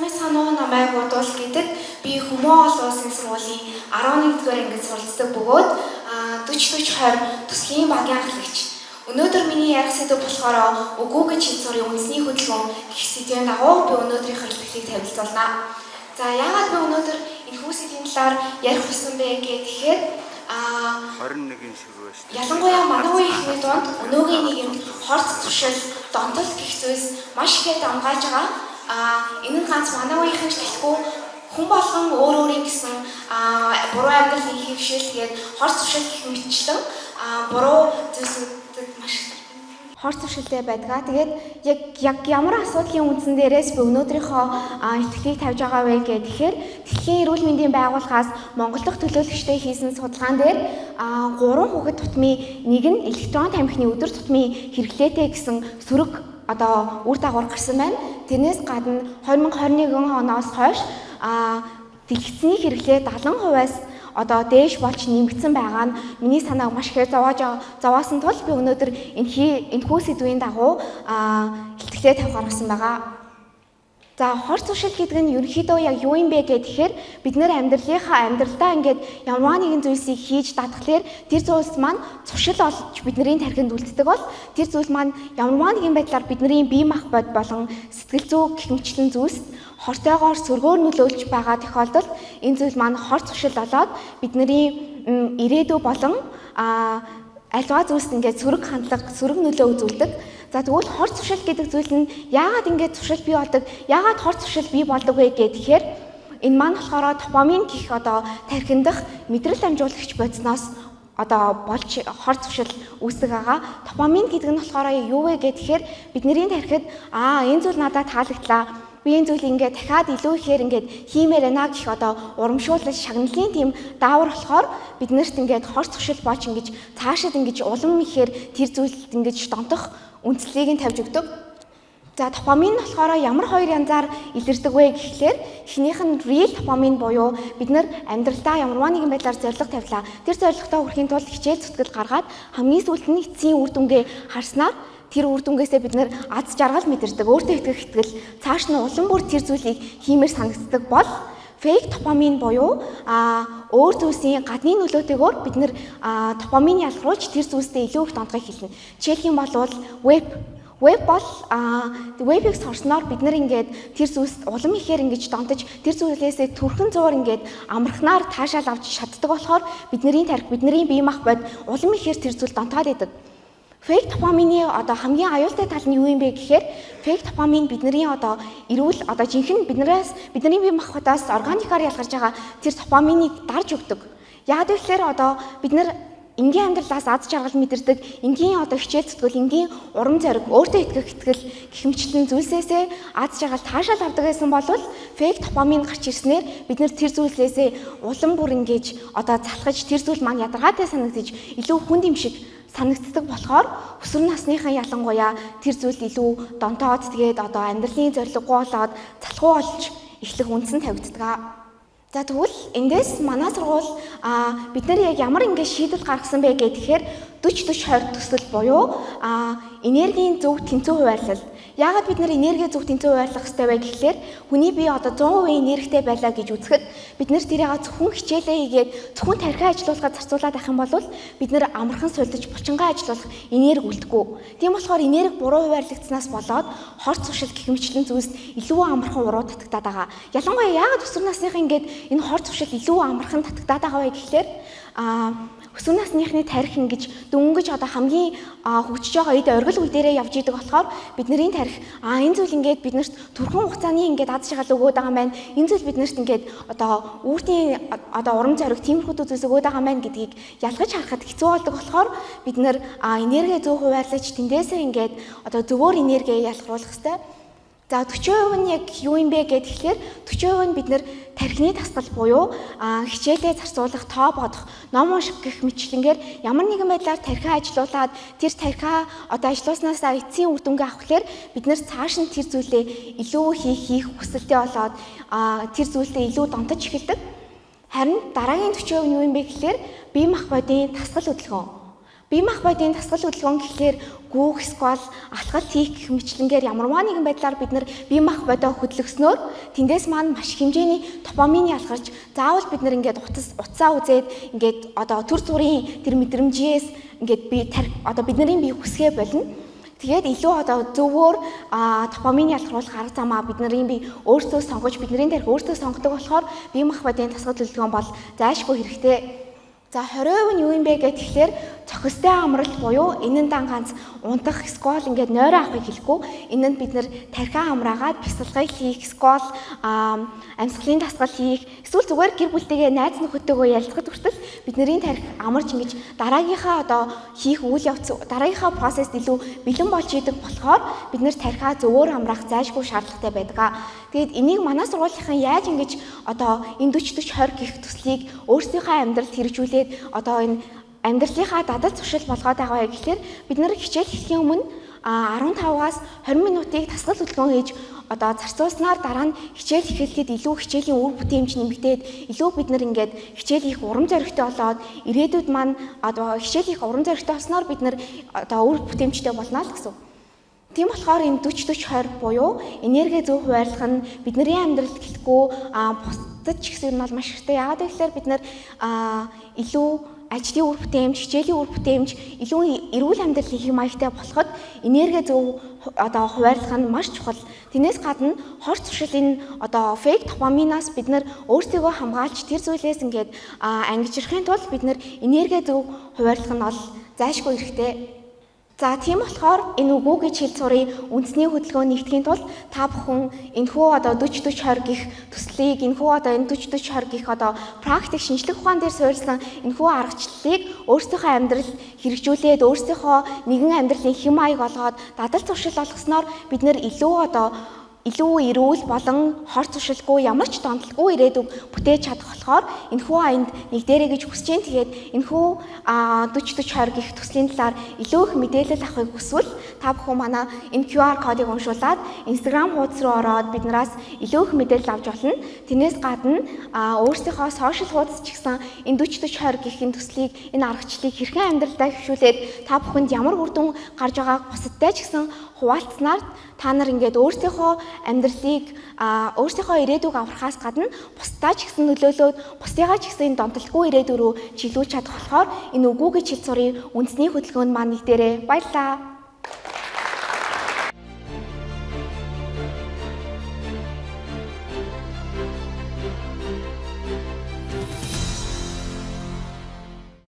сануу намайг бодвол гэдэг би Хөмөө олон улсын сургуулийн 11-р ангид суралцдаг бөгөөд 40-20 төслийн багийн ахлагч. Өнөөдөр миний ярих сэдв болохоор үгүй гэж хэл сурын үндэсний хөдөлгөөн гэх сэдвийн дагуу би өнөөдрийн хэлбэрийг танилцуулна. За яагаад би өнөөдөр энэхүү сэдвийн талаар ярих болсон бэ гэхээр 21-ийн ширхэг шүү. Ялангуяа манай үеийн ихний дунд өнөөгийн нийгэмд хорц туршил, донтол гэх зүйлс маш ихэд амгааж байгаа. Энэ нь ганц манай үеийнхэн ч гэлгүй хүн болгон өөрийн гэсэн буруу амьдралын хөвшил тэгээд хорц туршил гэх мэтчлэн буруу зүйлсүүдэд маш хорц туршилтэй байдаг. Тэгээд яг ямар асуудлын үндсэн дээрээс би өнөөдрийнхөө итгэлийг тавьж байгаа вэ гэхээр Дэлхийн эрүүл мэндийн байгууллагаас Монгол дахь төлөөлөгчтэй хийсэн судалгаан дээр 3 хүүхэд тутмын нэг нь электрон тамхины өдөр тутмын хэрэглээтэй гэсэн сөрөг үр дагавар гарсан байна. Тэрнээс гадна 2021 оноос хойш дэлгэцний хэрэглээ 70%-аас дээш болж нэмэгдсэн байгаа нь миний санааг маш ихээр зовоосон тул би өнөөдөр энэхүү сэдвийн дагуу хэлтгэлээ тавих гаргасан байгаа. За хорц туршил гэдэг нь ерөнхийдөө яг юу юм бэ гэхээр бид нэр амьдралдаа ингээд ямар нэгэн зүйлсийг хийж дадхлаар тэр зүйлс маань туршил олж бидний тархинд үлддэг бол тэр зүйл маань ямар нэгэн байдлаар бидний бие махбод болон сэтгэл зүй гэх мэтлэн зүйлс хортойгоор сөргөөр нөлөөлж байгаа тохиолдолд энэ зүйл маань хорц туршил болоод бидний ирээдүй болон альва зүйлс ингээд сөрөг хандлага, сөрөг нөлөө үзүүлдэг. За тэгвэл хорц туршил гэдэг зүйл нь яагаад ингээд туршил бий болдог? Яагаад хорц туршил бий болдог вэ гэхээр энэ маань болохоор допамин гэх тархинд дах мэдрэл амжуулагч бодисноос болж хорц туршил үүсдэг байгаа. Допамин гэдэг нь болохоор юу вэ гэхээр бидний тархид энэ зүйл надад таалагдлаа. Би энэ зүйлийг ингээд дахиад илүү ихээр ингээд хиймээр байна гэх урамшуулал шагналын тийм даавар болохоор биднэрт ингээд хорц туршил бооч ингэж цаашид ингэж улам ихээр тэр зүйлд ингэж донтох үндслийг нь тавьж өгдөг. За допамин болохоор ямар хоёр янзаар илэрдэг вэ гэхлээр эхнийх нь real допамин буюу бид нар амьдралдаа ямар нэгэн байдлаар зорилго тавилаа. Тэр зорилготоо хүрэхийн тулд хичээл зүтгэл гаргаад хамгийн сүүлд нь эцсийн үр дүнгээ харснаар тэр үр дүнгээсээ бид нэр аз жаргал мэдэрдэг, өөртөө итгэх итгэл, цааш нь улам бүр тэр зүйлийг хиймээр санагддаг бол фейк допамин буюу өөр зүйлсийн гадны нөлөөтэйгээр бид нэр допамин ялгаруулж тэр зүйлстэй илүү их донтгохыг хэлнэ. Жишээлх юм бол веб бол вебийг сорсноор бид нар ингээд тэр зүйлс улам ихээр ингэж донтож тэр зүйлээсээ түрхэн зуур ингээд амархнаар таашаал авч чаддаг болохоор бидний тархи, бидний бие махбод улам ихээр тэр зүйл донтоод идэг. Фейк допамины хамгийн аюултай тал нь юу юм бэ гэхээр фейк допамин бидний эрүүл жинхэнэ бидний бие махбодоос органикаар ялгарч байгаа тэр допаминыг дарж өгдөг. Яг тэгэхээр бид нар энгийн амьдралаас аз жаргал мэдэрдэг, энгийн хичээл зүтгэл, энгийн урам зориг, өөртөө итгэх итгэл гэх мэтлэн зүйлсээсээ аз жаргал таашаал авдаг гэсэн бол фейк допамин гарч ирснээр бид нэр тэр зүйлээсээ улам бүр ингэж залхаж тэр зүйл маань ядаргаатай санагдаж илүү хүнд юм шиг санагддаг болохоор өсвөр насныхан ялангуяа тэр зүйл илүү донтоод тэгээд амьдралын зорилгогүй болоод залхуу болж эхлэх үндсэн тавигддаг. За тэгвэл эндээс манай сургууль бид нар яг ямар ингэ шийдэл гаргасан бэ гэхээр 40-20 төсөл буюу энергийн зөв тэнцүү хуваарлал. Яагаад бид нар энерги зөв тэнцүү хуваарлах хэрэгтэй вэ гэхээр хүний бие 100% энергитэй байлаа гэж үзэхэд бид нар тэрийг зөвхөн хичээлээ хийгээд зөвхөн тархиа ажилуулахад зарцуулаад байх юм бол бид нар амархан сулдаж булчингаа ажилуулах энерги үлдэхгүй. Тийм болохоор энерги буруу хуваарлагдсанаас болоод хорц туршил гэх мэтлэн зүйлс илүү амархан уруу татагдаад байгаа. Ялангуяа яагаад өсвөр насныхан ингээд энэ хорц туршил илүү амархан татагдаад байгаа вэ гэхээр өсвөр насныхны тархи ингэж дөнгөж хамгийн хөгжиж байгаа үед оргил үе дээрээ явж идэг болохоор бидний тархи энэ зүйл ингээд биднэрт түрхэн хугацааны ингээд аз жаргал өгөөд байгаа юм байна. Энэ зүйл биднэрт ингээд үүртийн урам зориг тиймэрхүү зүйлс өгөөд байгаа юм байна гэдгийг ялгаж харахад хэцүү болдог болохоор бид нэр энерги зөв хуваарлаж тэндээсээ ингээд зөвөр энерги ялгаруулах хэрэгтэй. За 40% нь яг юу юм бэ гэхээр 40% нь бид нэр тархины тасгал буюу хичээлээ зарцуулах, тоо бодох, ном унших гэх мэтлэнгээр ямар нэгэн байдлаар тархиа ажилуулад тэр тархиа ажилуулснасаа эцсийн үр дүнгээ авахлаар бид нэр цааш нь тэр зүйлээ илүү хийх хүсэлтэй болоод тэр зүйлдээ илүү донтож эхэлдэг. Харин дараагийн 40% нь юу юм бэ гэхээр бие махбодын тасгал хөдөлгөөн. Бие махбодын дасгал хөдөлгөөн гэхлээр гүүх, сквал, алхалт хийх гэх мэтлэнгээр ямарваа нэгэн байдлаар бид нар бие махбодоо хөдөлгснөөр тэндээс маань маш хэмжээний допамин ялгарч заавал бид нар ингээд утсаа үзээд ингээд одоо төр зүрийн тэр мэдрэмжээс ингээд бидний бие хүсгээ болно. Тэгээд илүү одоо зөвөр допамин ялгаруулах арга замаа бидний бие өөрсдөө сонгож бидний тарих өөрсдөө сонгодог болохоор бие махбодын дасгал хөдөлгөөн бол зайлшгүй хэрэгтэй. За 20% нь юу юм бэ гэхээр цохистой амралт буюу энэ нь ганц унтах, сквал ингээд нойроо авахыг хэлэхгүй. Энэ нь бид нэр тархиа амраагаад бясалгал хийх, сквал амьсгалын дасгал хийх, эсвэл зүгээр гэр бүлтэйгээ найз нөхөдтэйгөө ярилцахад хүртэл бидний тархи амарч ингэж дараагийнхаа одоо хийх үйл явц, дараагийнхаа процесс илүү бэлэн болж идэг болохоор бид нэр тархиа зөвөр амраах зайлшгүй шаардлагатай байдаг. Тэгээд энийг манай сургуулийн яаж ингэж одоо энэ 40-40-20 гэх төслийг өөрсдийнхөө амьдралд хэрэгжүүлээд одоо энэ амьдралынхаа дадал туршил болгоод байгаа гэхээр бид нэр хичээл хийхийн өмнө 15-аас 20 минутыг дасгал хөдөлгөөн хийж одоо зарцуулснаар дараа нь хичээл эхлэхэд илүү хичээлийн үр бүтээмж нэмэгдээд илүү бид нар ингээд хичээл хийх урам зоригтой болоод ирээдүйд маань одоо хичээл хийх урам зоригтой болсноор бид нар одоо үр бүтээмжтэй болно л гэсэн. Тийм болохоор энэ 40-40-20 буюу энерги зөв хуваарлах нь бидний амьдралд гэлтгүй бусдад ч гэсэн нь бол маш хэрэгтэй. Яагаад гэвэл бид нар илүү ажлын үр бүтээмж, хичээлийн үр бүтээмж, илүү эрүүл амьдрал хийх маягтай болоход энерги зөв одоо хуваарлах нь маш чухал. Тэрнээс гадна хор туршилын одоо фейк допаминаас бид нар өөрсдийгөө хамгаалж тэр зүйлээс ингээд ангижрахын тулд бид нар энерги зөв хуваарлах нь бол зайлшгүй хэрэгтэй. За тийм болохоор энэ үгүй гэж хэл сурын үндэсний хөдөлгөөн нэгтгэхийн тулд та бүхэн энэхүү одоо 40-40-20 гих төслийг энэхүү одоо энэ 40-40-20 гих одоо практик шинжлэх ухаан дээр суурилсан энэхүү аргачлалыг өөрсдийнхөө амьдралд хэрэгжүүлээд өөрсдийнхөө нэгэн амьдралын хэм маяг олгоод дадал туршил олгосноор бид нэр илүү эрүүл болон хор туршилгүй ямар ч донтолгүй ирээдүг бүтээж чадах болохоор энэхүү аянд нэг дээрээ гэж хүсэж байна. Тэгээд энэхүү 40-40-20 гих төслийн талаар илүү их мэдээлэл авахыг хүсвэл та бүхэн манай энэ QR кодыг уншуулад Instagram хуудас руу ороод биднээс илүү их мэдээлэл авч болно. Тэрнээс гадна өөрсдийнхөө сошиал хуудас ч гэсэн энэ 40-40-20 гихийн төслийг энэ аргачлалыг хэрхэн амьдралдаа хөвшүүлээд та бүхэнд ямар үр дүн гарч байгааг бусадтай ч гэсэн хуваалцсанаар та нар ингээд өөрсдийнхөө амьдралыг өөрсдийнхөө ирээдүг аврахаас гадна бусдаа ч гэсэн нөлөөлөөд бусдыгаа ч гэсэн энэ донтолгүй ирээдүг рүү чиглүүлж чадах болохоор энэ үгүй гэж хэл сурын үндэсний хөдөлгөөнд маань нэг дээрээ баярлалаа.